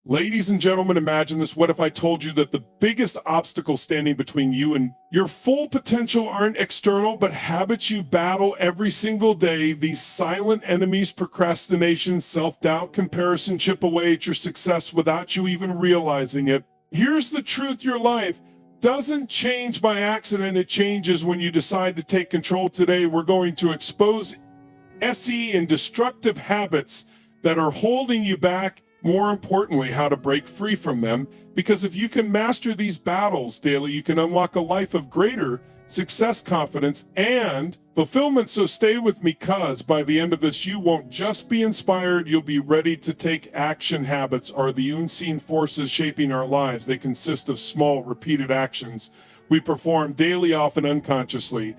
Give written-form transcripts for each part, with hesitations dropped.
Ladies and gentlemen, imagine this. What if I told you that the biggest obstacle standing between you and your full potential aren't external, but habits you battle every single day? These silent enemies: procrastination, self-doubt, comparison, chip away at your success without you even realizing it. Here's the truth: your life doesn't change by accident. It changes when you decide to take control. Today, we're going to expose SE and destructive habits that are holding you back. More importantly, how to break free from them. Because if you can master these battles daily, you can unlock a life of greater success, confidence, and fulfillment. So stay with me, cause by the end of this, you won't just be inspired, you'll be ready to take action. Habits are the unseen forces shaping our lives. They consist of small, repeated actions we perform daily, often unconsciously.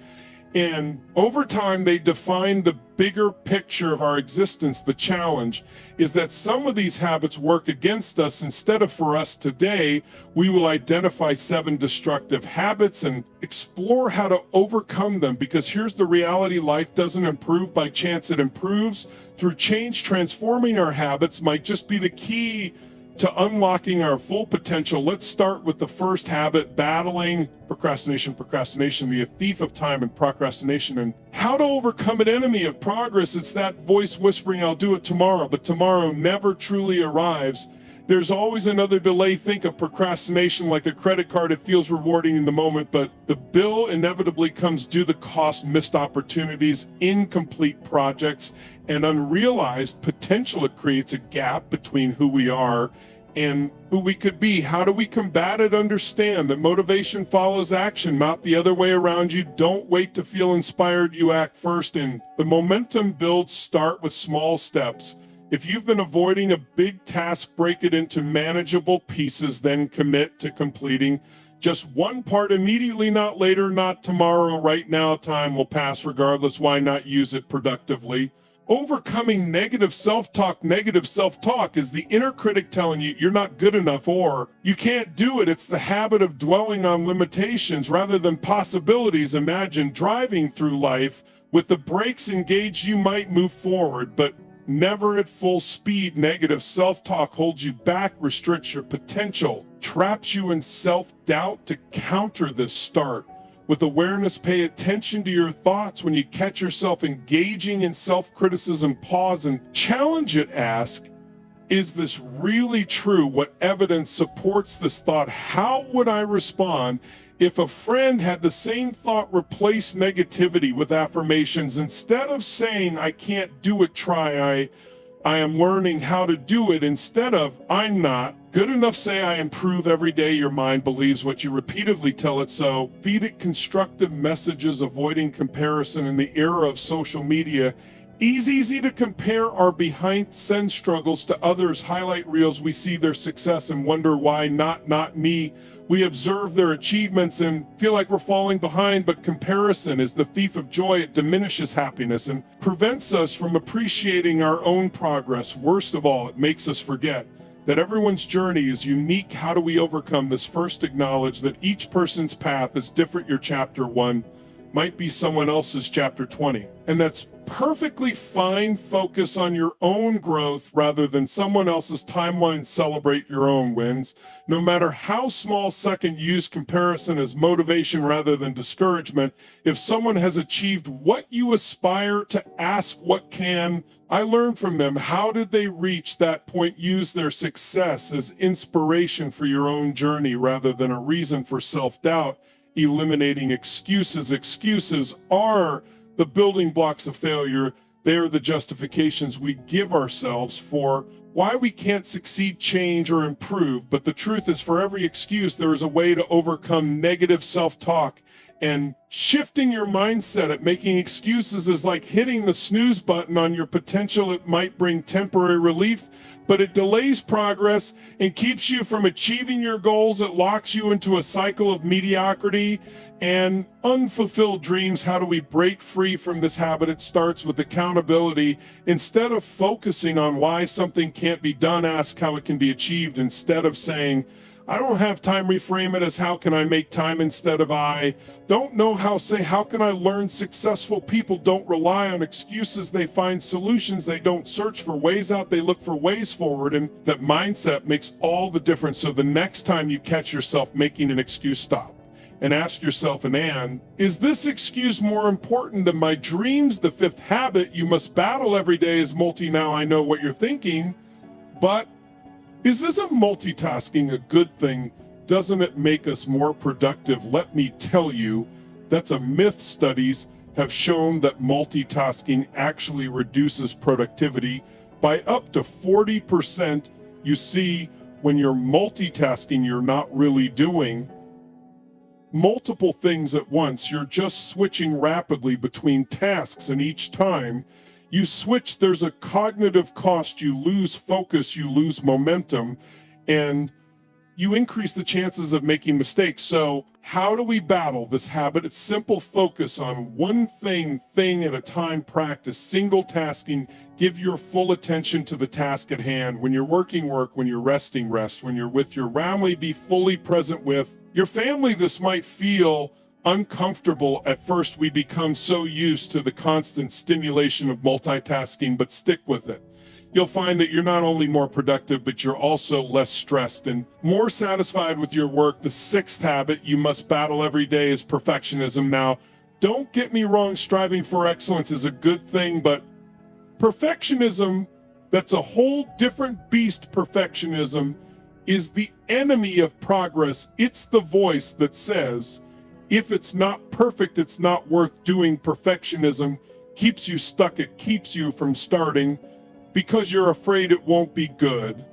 And over time, they define the bigger picture of our existence. The challenge is that some of these habits work against us instead of for us. Today, we will identify 7 destructive habits and explore how to overcome them. Because here's the reality: life doesn't improve by chance, it improves through change. Transforming our habits might just be the key to unlocking our full potential. Let's start with the first habit: battling procrastination. Procrastination, the thief of time, and procrastination, and how to overcome an enemy of progress. It's that voice whispering, "I'll do it tomorrow," but tomorrow never truly arrives. There's always another delay. Think of procrastination like a credit card. It feels rewarding in the moment, but the bill inevitably comes due. The cost: missed opportunities, incomplete projects, and unrealized potential. It creates a gap between who we are and who we could be. How do we combat it? Understand that motivation follows action, not the other way around. You don't wait to feel inspired, you act first, and the momentum builds. Start with small steps. If you've been avoiding a big task, break it into manageable pieces, then commit to completing just one part immediately, not later, not tomorrow, right now. Time will pass regardless. Why not use it productively? Overcoming negative self-talk. Negative self-talk is the inner critic telling you you're not good enough or you can't do it. It's the habit of dwelling on limitations rather than possibilities. Imagine driving through life with the brakes engaged. You might move forward, but never at full speed. Negative self-talk holds you back, restricts your potential, traps you in self-doubt. To counter this, start with awareness. Pay attention to your thoughts. When you catch yourself engaging in self-criticism, pause and challenge it. Ask, is this really true? What evidence supports this thought? How would I respond if a friend had the same thought? Replace negativity with affirmations. Instead of saying, "I can't do it," try, I am learning how to do it." Instead of, "I'm not good enough," say, "I improve every day." Your mind believes what you repeatedly tell it, so feed it constructive messages. Avoiding comparison. In the era of social media, easy to compare our behind-the-scenes struggles to others' highlight reels. We see their success and wonder, why not me? We observe their achievements and feel like we're falling behind, but comparison is the thief of joy. It diminishes happiness and prevents us from appreciating our own progress. Worst of all, it makes us forget that everyone's journey is unique. How do we overcome this? First, acknowledge that each person's path is different. Your chapter 1 might be someone else's chapter 20, and that's perfectly fine. Focus on your own growth rather than someone else's timeline. Celebrate your own wins, no matter how small. Second, use comparison as motivation rather than discouragement. If someone has achieved what you aspire to, ask, what can I learn from them? How did they reach that point? Use their success as inspiration for your own journey rather than a reason for self-doubt. Eliminating excuses. Excuses are the building blocks of failure. They are the justifications we give ourselves for why we can't succeed, change, or improve. But the truth is, for every excuse, there is a way to overcome negative self-talk. And shifting your mindset at making excuses is like hitting the snooze button on your potential. It might bring temporary relief, but it delays progress and keeps you from achieving your goals. It locks you into a cycle of mediocrity and unfulfilled dreams. How do we break free from this habit? It starts with accountability. Instead of focusing on why something can't be done, ask how it can be achieved. Instead of saying, I don't have time, reframe it as how can I make time instead of I. Don't know how, say how can I learn. Successful people don't rely on excuses, they find solutions. They don't search for ways out, they look for ways forward. And that mindset makes all the difference. So the next time you catch yourself making an excuse, stop and ask yourself, is this excuse more important than my dreams? The fifth habit you must battle every day is now I know what you're thinking, but isn't multitasking a good thing? Doesn't it make us more productive? Let me tell you, that's a myth. Studies have shown that multitasking actually reduces productivity by up to 40%. You see, when you're multitasking, you're not really doing multiple things at once. You're just switching rapidly between tasks, and each time you switch, there's a cognitive cost. You lose focus, you lose momentum, and you increase the chances of making mistakes. So how do we battle this habit? It's simple. Focus on one thing at a time. Practice single tasking. Give your full attention to the task at hand. When you're working, work. When you're resting, rest. When you're with your family, be fully present with your family. This might feel uncomfortable at first. We become so used to the constant stimulation of multitasking, but stick with it. You'll find that you're not only more productive, but you're also less stressed and more satisfied with your work. The sixth habit you must battle every day is perfectionism. Now, don't get me wrong, striving for excellence is a good thing, but perfectionism, that's a whole different beast. Perfectionism is the enemy of progress. It's the voice that says, if it's not perfect, it's not worth doing. Perfectionism keeps you stuck. It keeps you from starting because you're afraid it won't be good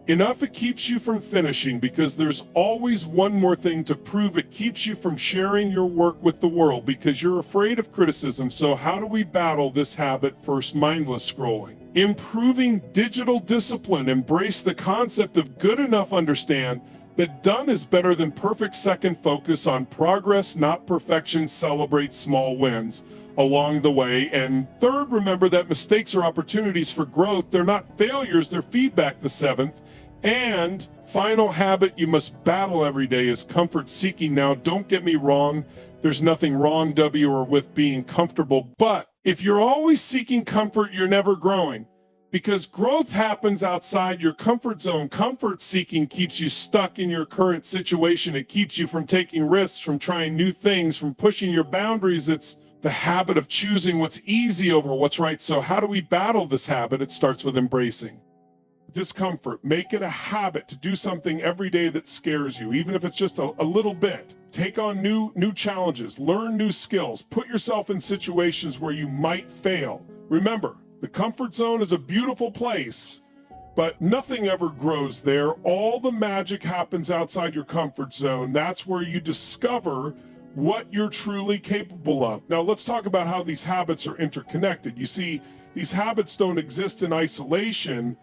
enough. It keeps you from finishing because there's always one more thing to prove. It keeps you from sharing your work with the world because you're afraid of criticism. So how do we battle this habit? First, mindless scrolling. Improving digital discipline. Embrace the concept of good enough. Understand that done is better than perfect. Second, focus on progress, not perfection. Celebrate small wins along the way. And third, remember that mistakes are opportunities for growth. They're not failures, they're feedback. The seventh and final habit you must battle every day is comfort seeking. Now, don't get me wrong, there's nothing wrong, or with being comfortable, but if you're always seeking comfort, you're never growing. Because growth happens outside your comfort zone. Comfort seeking keeps you stuck in your current situation. It keeps you from taking risks, from trying new things, from pushing your boundaries. It's the habit of choosing what's easy over what's right. So how do we battle this habit? It starts with embracing discomfort. Make it a habit to do something every day that scares you, even if it's just a little bit. Take on new challenges, learn new skills, put yourself in situations where you might fail. Remember, the comfort zone is a beautiful place, but nothing ever grows there. All the magic happens outside your comfort zone. That's where you discover what you're truly capable of. Now, let's talk about how these habits are interconnected. You see, these habits don't exist in isolation.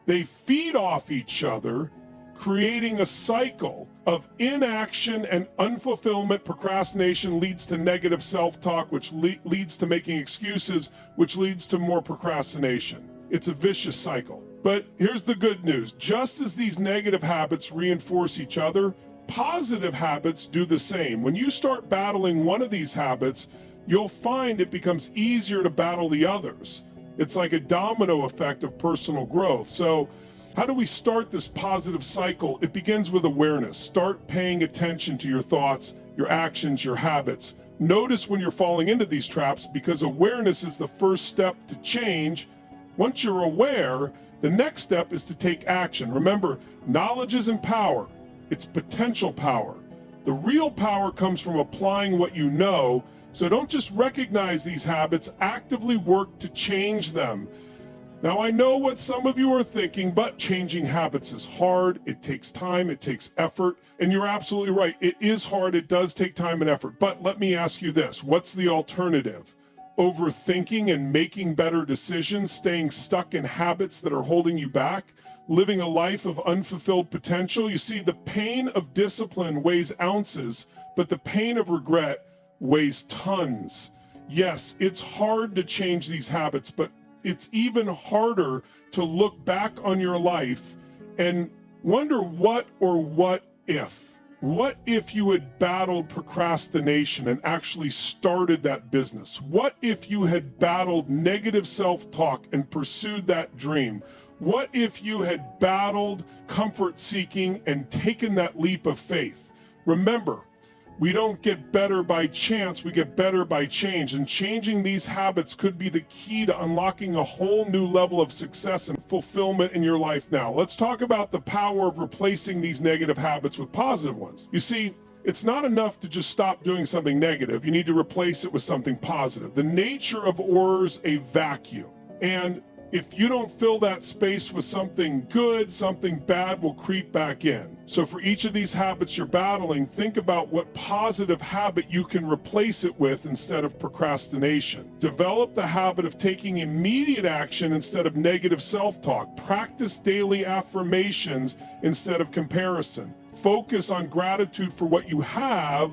They feed off each other, creating a cycle of inaction and unfulfillment. Procrastination leads to negative self-talk, which leads to making excuses, which leads to more procrastination. It's a vicious cycle. But here's the good news. Just as these negative habits reinforce each other, positive habits do the same. When you start battling one of these habits, you'll find it becomes easier to battle the others. It's like a domino effect of personal growth. So how do we start this positive cycle? It begins with awareness. Start paying attention to your thoughts, your actions, your habits. Notice when you're falling into these traps, because awareness is the first step to change. Once you're aware, the next step is to take action. Remember, knowledge isn't power, it's potential power. The real power comes from applying what you know. So don't just recognize these habits, actively work to change them. Now, I know what some of you are thinking, but changing habits is hard. It takes time, it takes effort, and you're absolutely right. It is hard, it does take time and effort. But let me ask you this, what's the alternative? Overthinking and making better decisions, staying stuck in habits that are holding you back, living a life of unfulfilled potential. You see, the pain of discipline weighs ounces, but the pain of regret weighs tons. Yes, it's hard to change these habits, but it's even harder to look back on your life and Wonder what or what if. What if you had battled procrastination and actually started that business? What if you had battled negative self-talk and pursued that dream? What if you had battled comfort seeking and taken that leap of faith? Remember, we don't get better by chance, we get better by change. And changing these habits could be the key to unlocking a whole new level of success and fulfillment in your life now. Let's talk about the power of replacing these negative habits with positive ones. You see, it's not enough to just stop doing something negative. You need to replace it with something positive. The nature of order's a vacuum. And if you don't fill that space with something good, something bad will creep back in. So for each of these habits you're battling, think about what positive habit you can replace it with instead of procrastination. Develop the habit of taking immediate action instead of negative self-talk. Practice daily affirmations instead of comparison. Focus on gratitude for what you have.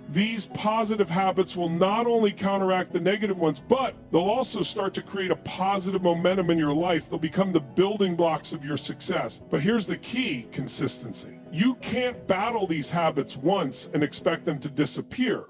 These positive habits will not only counteract the negative ones, but they'll also start to create a positive momentum in your life. They'll become the building blocks of your success. But here's the key: consistency. You can't battle these habits once and expect them to disappear.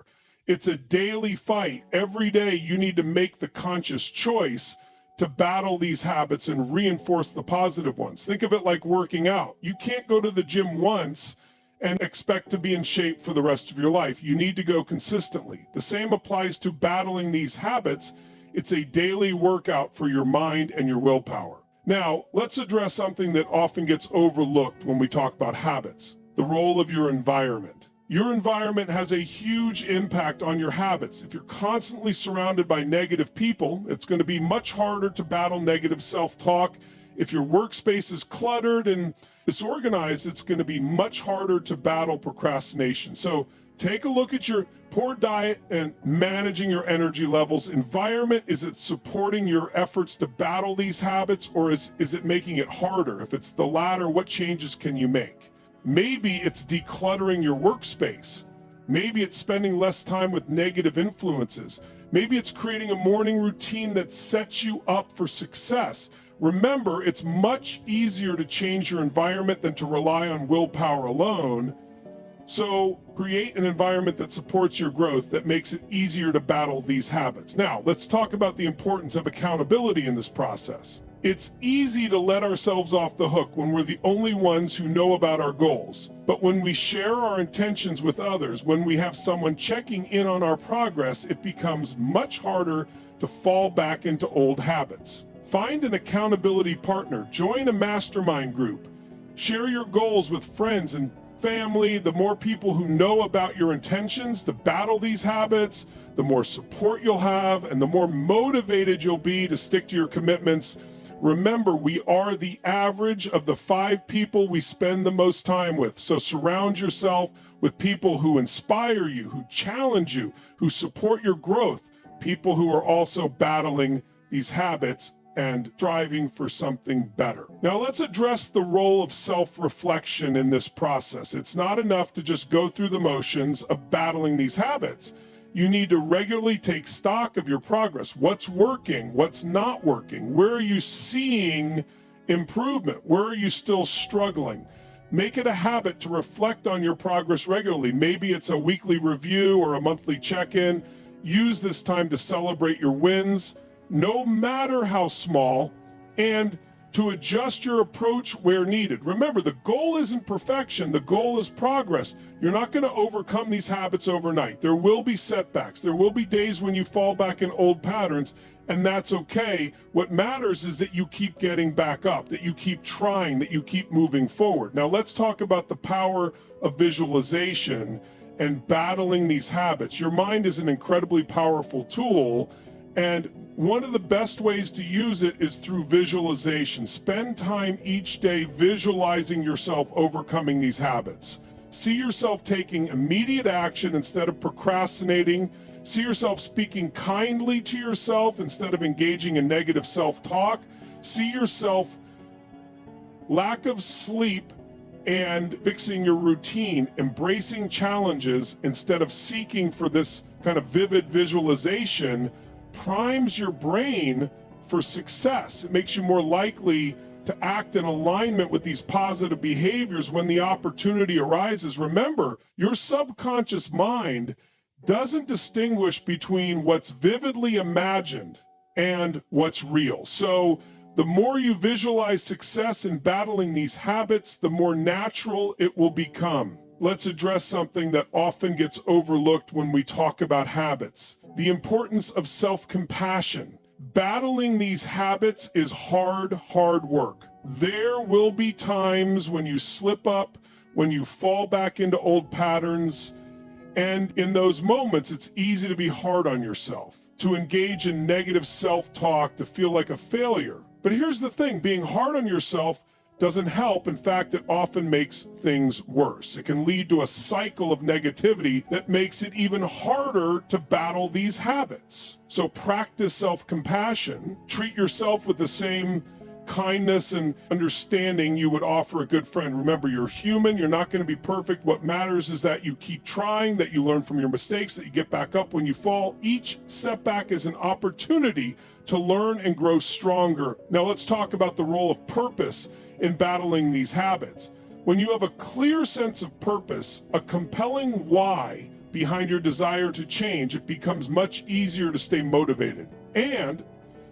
It's a daily fight. Every day you need to make the conscious choice to battle these habits and reinforce the positive ones. Think of it like working out. You can't go to the gym once and expect to be in shape for the rest of your life. You need to go consistently. The same applies to battling these habits. It's a daily workout for your mind and your willpower. Now, let's address something that often gets overlooked when we talk about habits: the role of your environment. Your environment has a huge impact on your habits. If you're constantly surrounded by negative people, it's going to be much harder to battle negative self-talk. If your workspace is cluttered and disorganized, it's going to be much harder to battle procrastination. So take a look at your poor diet and managing your energy levels. Environment, is it supporting your efforts to battle these habits, or is it making it harder? If it's the latter, what changes can you make? Maybe it's decluttering your workspace. Maybe it's spending less time with negative influences. Maybe it's creating a morning routine that sets you up for success. Remember, it's much easier to change your environment than to rely on willpower alone. So create an environment that supports your growth, that makes it easier to battle these habits. Now, let's talk about the importance of accountability in this process. It's easy to let ourselves off the hook when we're the only ones who know about our goals. But when we share our intentions with others, when we have someone checking in on our progress, it becomes much harder to fall back into old habits. Find an accountability partner, join a mastermind group, share your goals with friends and family. The more people who know about your intentions to battle these habits, the more support you'll have and the more motivated you'll be to stick to your commitments. Remember, we are the average of the 5 people we spend the most time with. So surround yourself with people who inspire you, who challenge you, who support your growth, people who are also battling these habits and striving for something better. Now let's address the role of self-reflection in this process. It's not enough to just go through the motions of battling these habits. You need to regularly take stock of your progress. What's working? What's not working? Where are you seeing improvement? Where are you still struggling? Make it a habit to reflect on your progress regularly. Maybe it's a weekly review or a monthly check-in. Use this time to celebrate your wins, no matter how small, and to adjust your approach where needed. Remember, the goal isn't perfection, the goal is progress. You're not going to overcome these habits overnight. There will be setbacks. There will be days when you fall back in old patterns, and that's okay. What matters is that you keep getting back up, that you keep trying, that you keep moving forward. Now let's talk about the power of visualization and battling these habits. Your mind is an incredibly powerful tool, and one of the best ways to use it is through visualization. Spend time each day visualizing yourself overcoming these habits. See yourself taking immediate action instead of procrastinating. See yourself speaking kindly to yourself instead of engaging in negative self-talk. See yourself lack of sleep and fixing your routine, embracing challenges instead of seeking for this kind of vivid visualization primes your brain for success. It makes you more likely to act in alignment with these positive behaviors when the opportunity arises. Remember, your subconscious mind doesn't distinguish between what's vividly imagined and what's real. So the more you visualize success in battling these habits, the more natural it will become. Let's address something that often gets overlooked when we talk about habits: the importance of self-compassion. Battling these habits is hard work. There will be times when you slip up, when you fall back into old patterns, and in those moments, it's easy to be hard on yourself, to engage in negative self-talk, to feel like a failure. But here's the thing, being hard on yourself doesn't help. In fact, it often makes things worse. It can lead to a cycle of negativity that makes it even harder to battle these habits. So practice self-compassion. Treat yourself with the same kindness and understanding you would offer a good friend. Remember, you're human. You're not going to be perfect. What matters is that you keep trying, that you learn from your mistakes, that you get back up when you fall. Each setback is an opportunity to learn and grow stronger. Now let's talk about the role of purpose in battling these habits. When you have a clear sense of purpose, a compelling why behind your desire to change, it becomes much easier to stay motivated and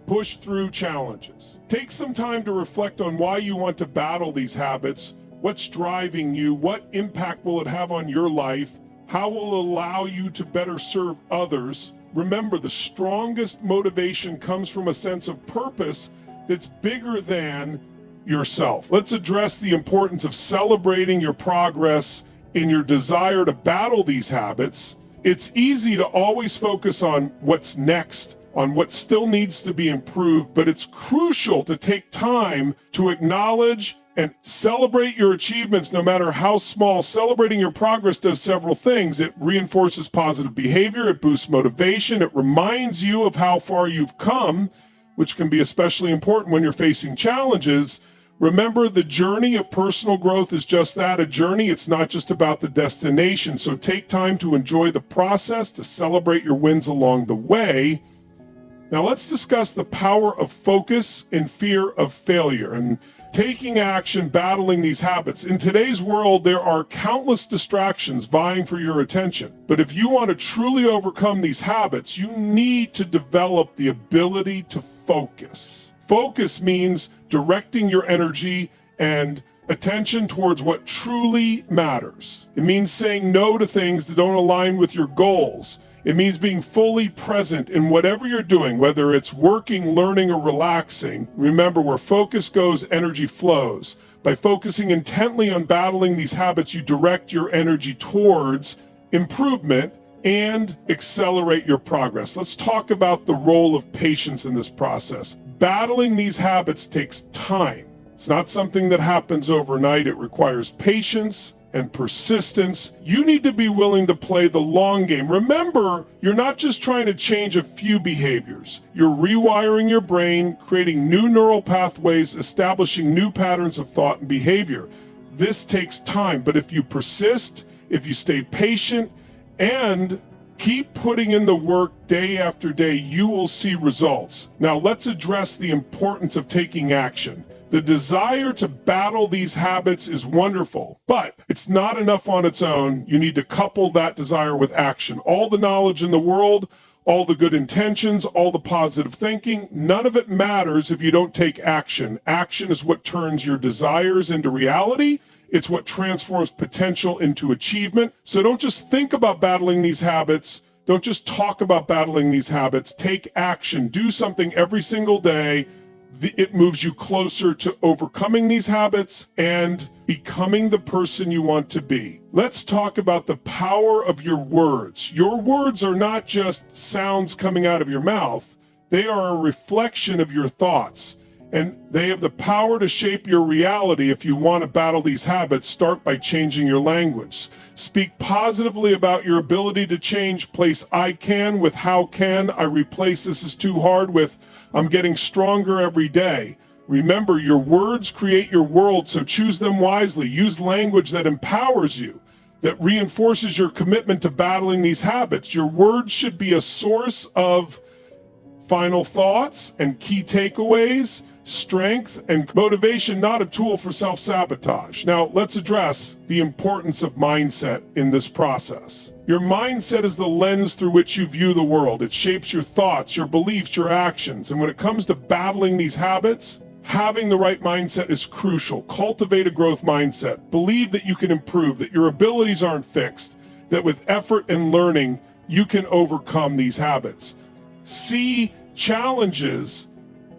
push through challenges. Take some time to reflect on why you want to battle these habits. What's driving you? What impact will it have on your life? How will it allow you to better serve others? Remember, the strongest motivation comes from a sense of purpose that's bigger than yourself. Let's address the importance of celebrating your progress in your desire to battle these habits. It's easy to always focus on what's next, on what still needs to be improved, but it's crucial to take time to acknowledge and celebrate your achievements, no matter how small. Celebrating your progress does several things. It reinforces positive behavior, it boosts motivation, it reminds you of how far you've come, which can be especially important when you're facing challenges. Remember, the journey of personal growth is just that, a journey. It's not just about the destination. So take time to enjoy the process, to celebrate your wins along the way. Now let's discuss the power of focus and fear of failure and taking action, battling these habits. In today's world, there are countless distractions vying for your attention. But if you want to truly overcome these habits, you need to develop the ability to focus. Focus means directing your energy and attention towards what truly matters. It means saying no to things that don't align with your goals. It means being fully present in whatever you're doing, whether it's working, learning, or relaxing. Remember, where focus goes, energy flows. By focusing intently on battling these habits, you direct your energy towards improvement and accelerate your progress. Let's talk about the role of patience in this process. Battling these habits takes time. It's not something that happens overnight. It requires patience and persistence. You need to be willing to play the long game. Remember, you're not just trying to change a few behaviors. You're rewiring your brain, creating new neural pathways, establishing new patterns of thought and behavior. This takes time, but if you persist, if you stay patient, and keep putting in the work day after day, you will see results. Now let's address the importance of taking action. The desire to battle these habits is wonderful, but it's not enough on its own. You need to couple that desire with action. All the knowledge in the world, all the good intentions, all the positive thinking, none of it matters if you don't take action. Action is what turns your desires into reality. It's what transforms potential into achievement. So don't just think about battling these habits. Don't just talk about battling these habits. Take action. Do something every single day. It moves you closer to overcoming these habits and becoming the person you want to be. Let's talk about the power of your words. Your words are not just sounds coming out of your mouth. They are a reflection of your thoughts, and they have the power to shape your reality. If you want to battle these habits, start by changing your language. Speak positively about your ability to change. Place I can with how can. I replace this is too hard with I'm getting stronger every day. Remember, your words create your world, so choose them wisely. Use language that empowers you, that reinforces your commitment to battling these habits. Your words should be a source of final thoughts and key takeaways, strength and motivation, not a tool for self-sabotage. Now, let's address the importance of mindset in this process. Your mindset is the lens through which you view the world. It shapes your thoughts, your beliefs, your actions. And when it comes to battling these habits, having the right mindset is crucial. Cultivate a growth mindset. Believe that you can improve, that your abilities aren't fixed, that with effort and learning, you can overcome these habits. See challenges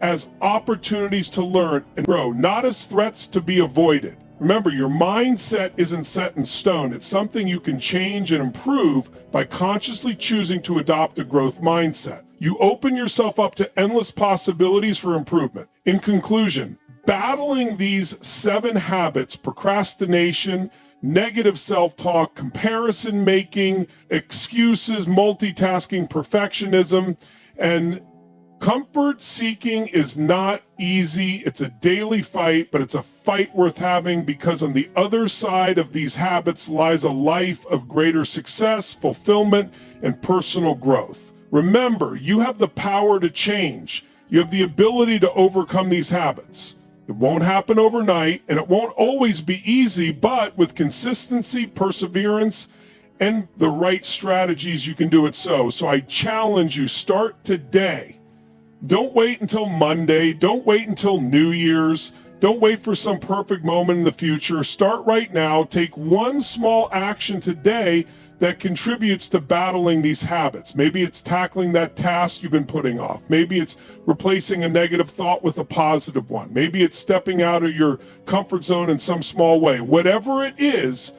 as opportunities to learn and grow, not as threats to be avoided. Remember, your mindset isn't set in stone. It's something you can change and improve by consciously choosing to adopt a growth mindset. You open yourself up to endless possibilities for improvement. In conclusion, battling these 7 habits, procrastination, negative self-talk, comparison making, excuses, multitasking, perfectionism, and comfort seeking is not easy. It's a daily fight, but it's a fight worth having, because on the other side of these habits lies a life of greater success, fulfillment, and personal growth. Remember, you have the power to change. You have the ability to overcome these habits. It won't happen overnight, and it won't always be easy, but with consistency, perseverance, and the right strategies, you can do it so. So I challenge you, start today. Don't wait until Monday. Don't wait until New Year's. Don't wait for some perfect moment in the future. Start right now. Take one small action today that contributes to battling these habits. Maybe it's tackling that task you've been putting off. Maybe it's replacing a negative thought with a positive one. Maybe it's stepping out of your comfort zone in some small way. Whatever it is,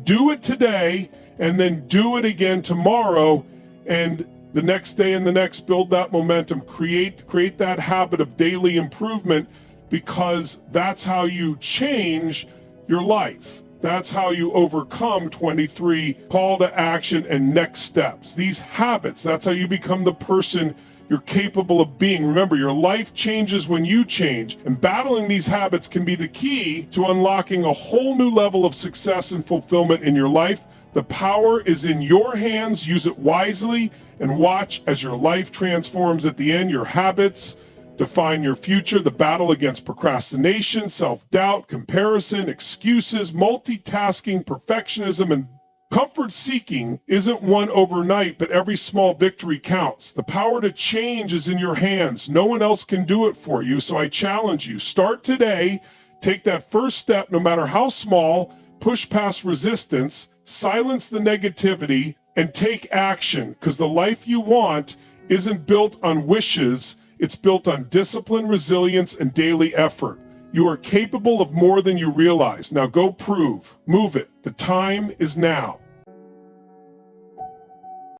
do it today and then do it again tomorrow, and the next day and the next. Build that momentum, create that habit of daily improvement, because that's how you change your life. That's how you overcome 23 call to action and next steps. These habits, that's how you become the person you're capable of being. Remember, your life changes when you change, and battling these habits can be the key to unlocking a whole new level of success and fulfillment in your life. The power is in your hands. Use it wisely and watch as your life transforms. At the end, your habits define your future. The battle against procrastination, self-doubt, comparison, excuses, multitasking, perfectionism, and comfort seeking isn't won overnight, but every small victory counts. The power to change is in your hands. No one else can do it for you. So I challenge you, start today. Take that first step, no matter how small. Push past resistance, silence the negativity, and take action, because the life you want isn't built on wishes. It's built on discipline, resilience, and daily effort. You are capable of more than you realize. Now go prove. Move it. The time is now.